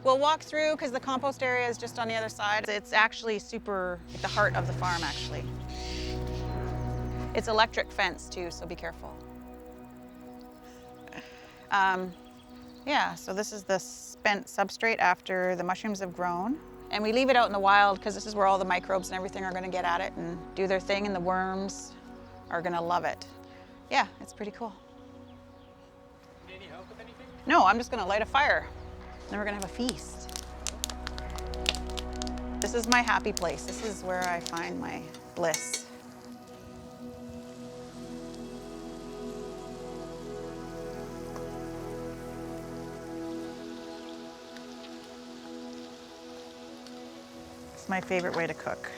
We'll walk through because the compost area is just on the other side. It's actually super at the heart of the farm, actually. It's electric fence too, so be careful. Yeah, so this is the spent substrate after the mushrooms have grown. And we leave it out in the wild because this is where all the microbes and everything are gonna get at it and do their thing, and the worms are gonna love it. Yeah, it's pretty cool. Need any help with anything? No, I'm just gonna light a fire. Then we're gonna have a feast. This is my happy place. This is where I find my bliss. It's my favorite way to cook.